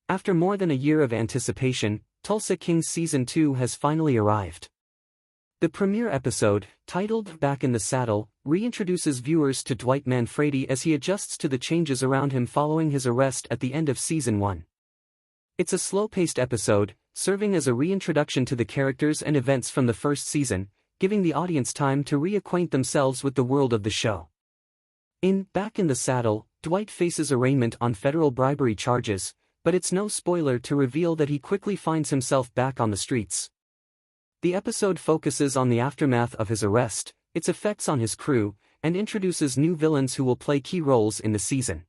After more than a year of anticipation, Tulsa King Season 2 has finally arrived. The premiere episode, titled Back in the Saddle, reintroduces viewers to Dwight Manfredi as he adjusts to the changes around him following his arrest at the end of Season 1. It's a slow-paced episode, serving as a reintroduction to the characters and events from the first season, giving the audience time to reacquaint themselves with the world of the show. In Back in the Saddle, Dwight faces arraignment on federal bribery charges, but it's no spoiler to reveal that he quickly finds himself back on the streets. The episode focuses on the aftermath of his arrest, its effects on his crew, and introduces new villains who will play key roles in the season.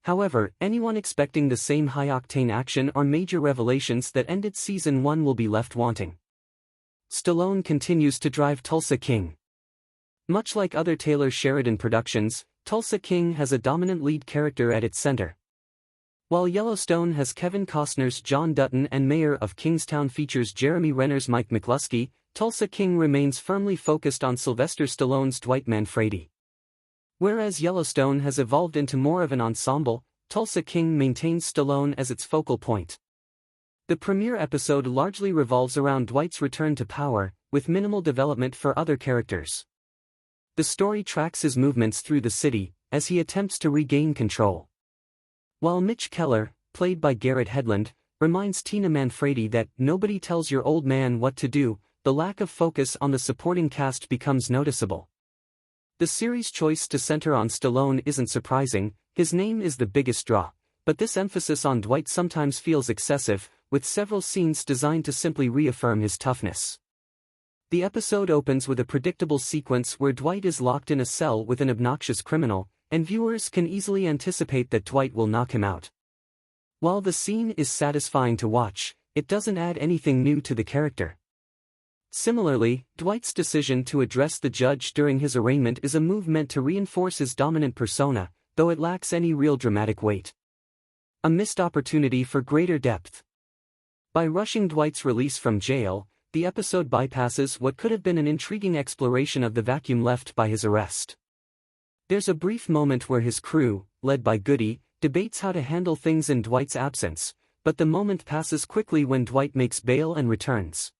However, anyone expecting the same high-octane action or major revelations that ended Season 1 will be left wanting. Stallone continues to drive Tulsa King. Much like other Taylor Sheridan productions, Tulsa King has a dominant lead character at its center. While Yellowstone has Kevin Costner's John Dutton and Mayor of Kingstown features Jeremy Renner's Mike McCluskey, Tulsa King remains firmly focused on Sylvester Stallone's Dwight Manfredi. Whereas Yellowstone has evolved into more of an ensemble, Tulsa King maintains Stallone as its focal point. The premiere episode largely revolves around Dwight's return to power, with minimal development for other characters. The story tracks his movements through the city, as he attempts to regain control. While Mitch Keller, played by Garrett Hedlund, reminds Tina Manfredi that nobody tells your old man what to do, the lack of focus on the supporting cast becomes noticeable. The series' choice to center on Stallone isn't surprising, his name is the biggest draw, but this emphasis on Dwight sometimes feels excessive, with several scenes designed to simply reaffirm his toughness. The episode opens with a predictable sequence where Dwight is locked in a cell with an obnoxious criminal, and viewers can easily anticipate that Dwight will knock him out. While the scene is satisfying to watch, it doesn't add anything new to the character. Similarly, Dwight's decision to address the judge during his arraignment is a move meant to reinforce his dominant persona, though it lacks any real dramatic weight. A missed opportunity for greater depth. By rushing Dwight's release from jail, the episode bypasses what could have been an intriguing exploration of the vacuum left by his arrest. There's a brief moment where his crew, led by Goody, debates how to handle things in Dwight's absence, but the moment passes quickly when Dwight makes bail and returns.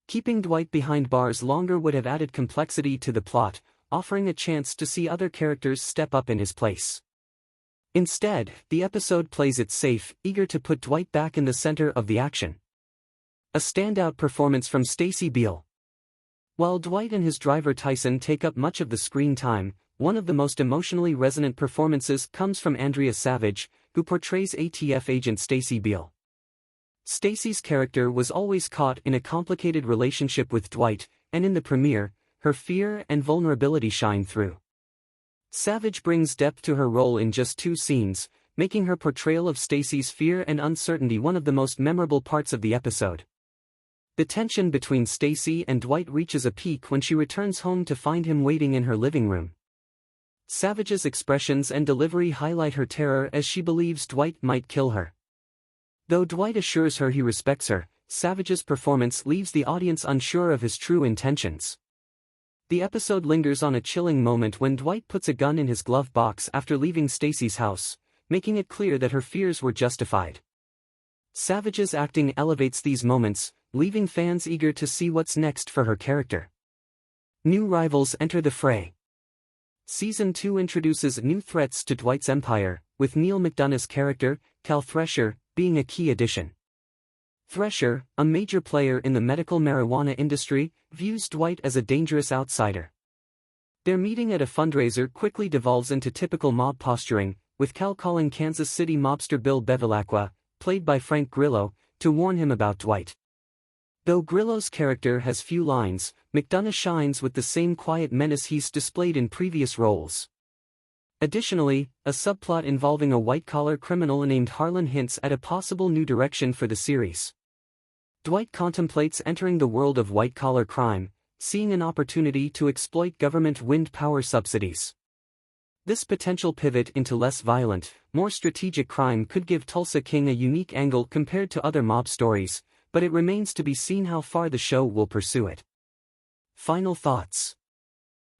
Keeping Dwight behind bars longer would have added complexity to the plot, offering a chance to see other characters step up in his place. Instead, the episode plays it safe, eager to put Dwight back in the center of the action. A standout performance from Stacey Beale. While Dwight and his driver Tyson take up much of the screen time, one of the most emotionally resonant performances comes from Andrea Savage, who portrays ATF agent Stacey Beale. Stacey's character was always caught in a complicated relationship with Dwight, and in the premiere, her fear and vulnerability shine through. Savage brings depth to her role in just 2 scenes, making her portrayal of Stacey's fear and uncertainty one of the most memorable parts of the episode. The tension between Stacey and Dwight reaches a peak when she returns home to find him waiting in her living room. Savage's expressions and delivery highlight her terror as she believes Dwight might kill her. Though Dwight assures her he respects her, Savage's performance leaves the audience unsure of his true intentions. The episode lingers on a chilling moment when Dwight puts a gun in his glove box after leaving Stacey's house, making it clear that her fears were justified. Savage's acting elevates these moments, leaving fans eager to see what's next for her character. New rivals enter the fray. Season 2 introduces new threats to Dwight's empire, with Neil McDonough's character, Cal Thresher, being a key addition. Thresher, a major player in the medical marijuana industry, views Dwight as a dangerous outsider. Their meeting at a fundraiser quickly devolves into typical mob posturing, with Cal calling Kansas City mobster Bill Bevilacqua, played by Frank Grillo, to warn him about Dwight. Though Grillo's character has few lines, McDonough shines with the same quiet menace he's displayed in previous roles. Additionally, a subplot involving a white-collar criminal named Harlan hints at a possible new direction for the series. Dwight contemplates entering the world of white-collar crime, seeing an opportunity to exploit government wind power subsidies. This potential pivot into less violent, more strategic crime could give Tulsa King a unique angle compared to other mob stories, but it remains to be seen how far the show will pursue it. Final thoughts.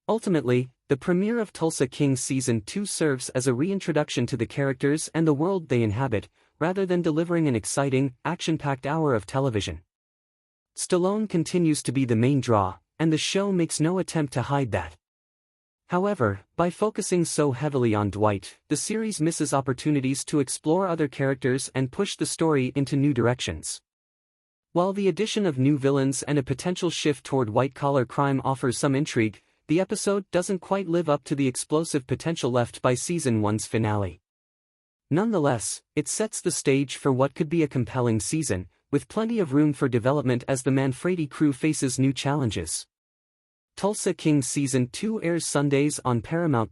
Ultimately, The premiere of Tulsa King Season 2 serves as a reintroduction to the characters and the world they inhabit, rather than delivering an exciting, action-packed hour of television. Stallone continues to be the main draw, and the show makes no attempt to hide that. However, by focusing so heavily on Dwight, the series misses opportunities to explore other characters and push the story into new directions. While the addition of new villains and a potential shift toward white-collar crime offers some intrigue, the episode doesn't quite live up to the explosive potential left by Season 1's finale. Nonetheless, it sets the stage for what could be a compelling season, with plenty of room for development as the Manfredi crew faces new challenges. Tulsa King Season 2 airs Sundays on Paramount+.